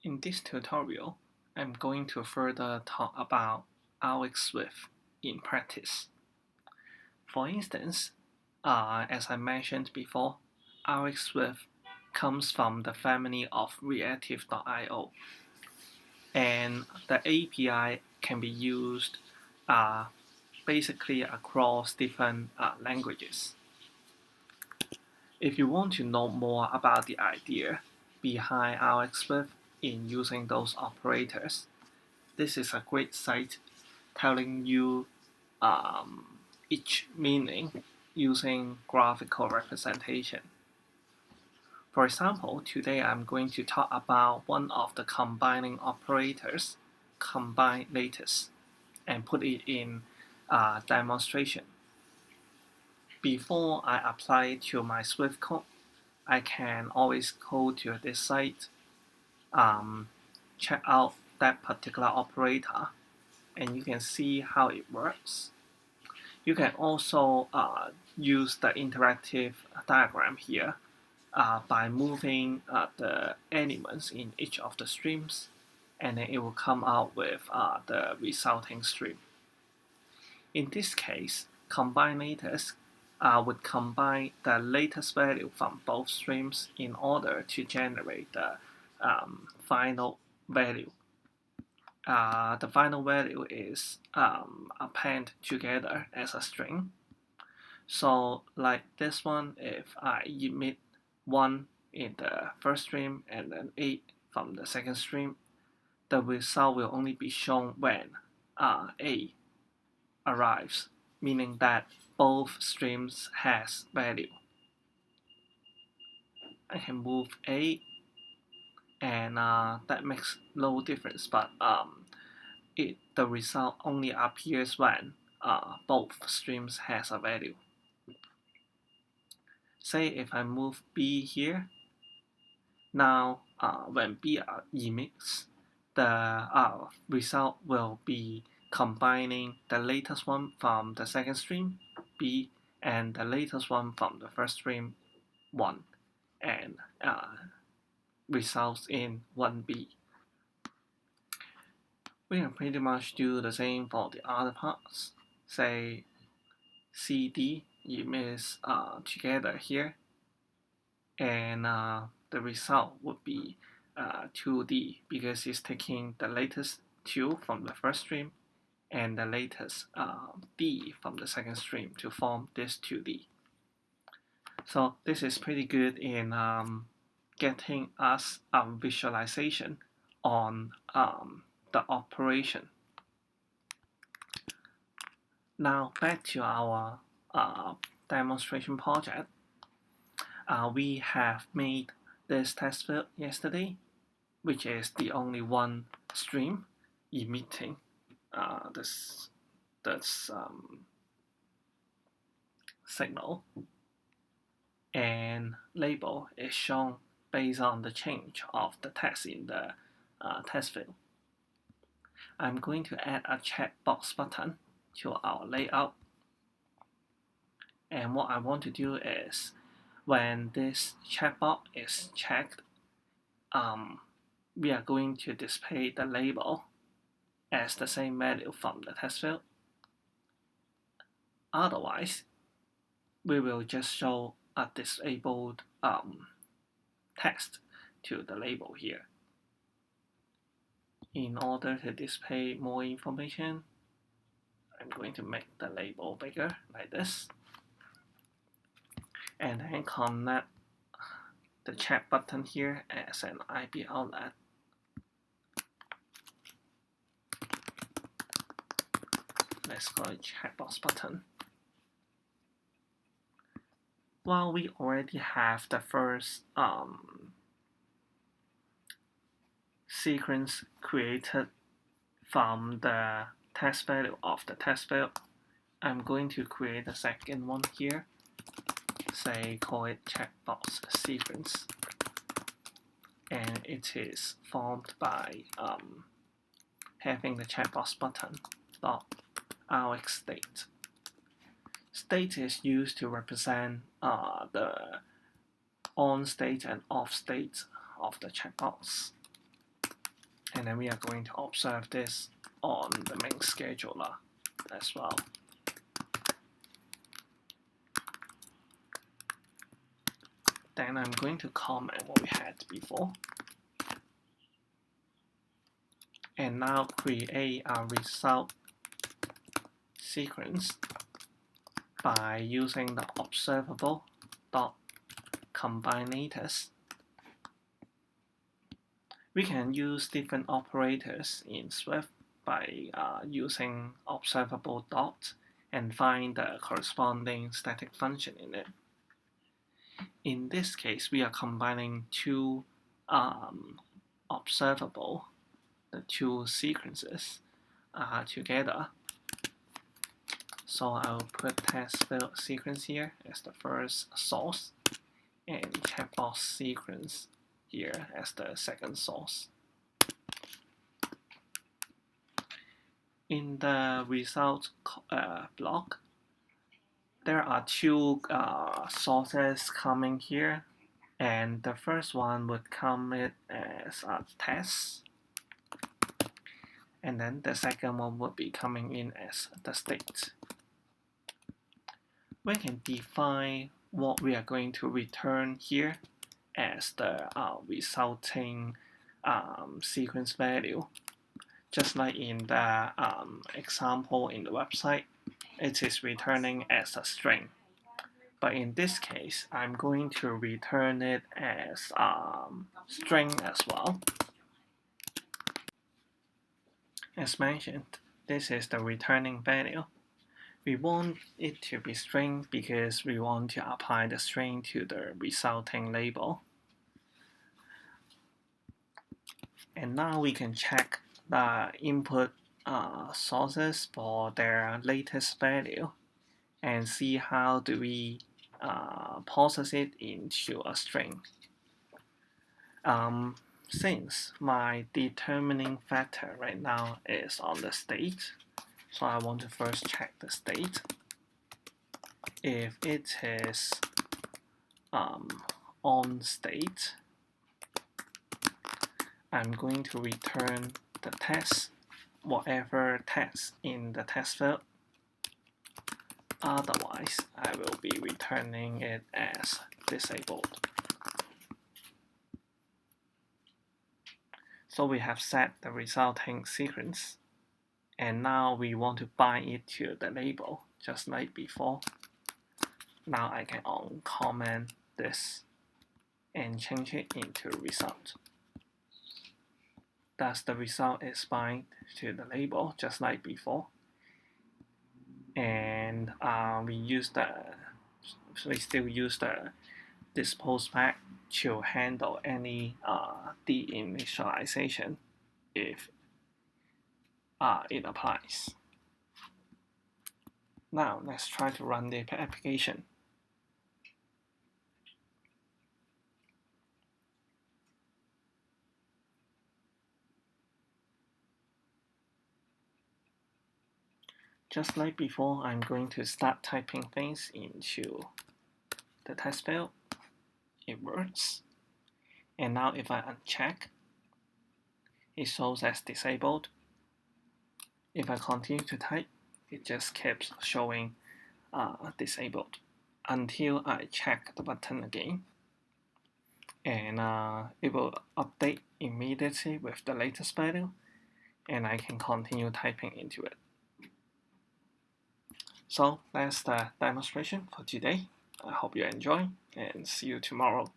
In this tutorial, I'm going to further talk about RxSwift in practice. For instance, as I mentioned before, RxSwift comes from the family of reactive.io, and the API can be used basically across different languages. If you want to know more about the idea behind RxSwift in using those operators, this is a great site telling you each meaning using graphical representation. For example, today I'm going to talk about one of the combining operators, combine latest, and put it in demonstration. Before I apply it to my Swift code, I can always go to this site, check out that particular operator, and you can see how it works. You can also use the interactive diagram here by moving the elements in each of the streams, and then it will come out with the resulting stream. In this case, combinators would combine the latest value from both streams in order to generate the final value. The final value is append together as a string. So like this one, if I emit 1 in the first stream and then 8 from the second stream, the result will only be shown when A arrives, meaning that both streams has value. I can move A, and that makes no difference, but the result only appears when both streams has a value. Say if I move B here, now when B emits, the result will be combining the latest one from the second stream, B, and the latest one from the first stream, 1, and results in 1B. We can pretty much do the same for the other parts. Say CD emits together here, and the result would be 2D because it's taking the latest 2 from the first stream and the latest D from the second stream to form this 2D. So this is pretty good in getting us a visualization on the operation. Now back to our demonstration project. We have made this test field yesterday, which is the only one stream emitting this signal, and label is shown based on the change of the text in the test field. I'm going to add a checkbox button to our layout, and what I want to do is when this checkbox is checked, we are going to display the label as the same value from the test field. Otherwise, we will just show a disabled text to the label here. In order to display more information, I'm going to make the label bigger like this, and then connect the check button here as an IP outlet. Let's call it checkbox button. While we already have the first sequence created from the test value of the test field, I'm going to create a second one here. Say call it checkbox sequence, and it is formed by having the checkbox button dot RxState. State is used to represent the on state and off state of the checkbox. And then we are going to observe this on the main scheduler as well. Then I'm going to comment what we had before. And now create a result sequence by using the observable.combinators. We can use different operators in Swift by using observable dot and find the corresponding static function in it. In this case, we are combining two observable, the two sequences together. So I'll put test field sequence here as the first source and checkbox sequence here as the second source. In the result block, there are two sources coming here, and the first one would come as a test, and then the second one would be coming in as the state. We can define what we are going to return here as the resulting sequence value. Just like in the example in the website, it is returning as a string. But in this case, I'm going to return it as string as well. As mentioned, this is the returning value. We want it to be string because we want to apply the string to the resulting label. And now we can check the input sources for their latest value and see how do we process it into a string. Since my determining factor right now is on the state, so I want to first check the state. If it is on state, I'm going to return the test, whatever test in the test field. Otherwise, I will be returning it as disabled. So we have set the resulting sequence, and now we want to bind it to the label, just like before. Now I can uncomment this and change it into result. Thus the result is bind to the label, just like before. And we still use the dispose back to handle any deinitialization if it applies. Now let's try to run the application. Just like before, I'm going to start typing things into the test field. It works. And now if I uncheck, it shows as disabled. If I continue to type, it just keeps showing disabled until I check the button again. And it will update immediately with the latest value, and I can continue typing into it. So that's the demonstration for today. I hope you enjoy, and see you tomorrow.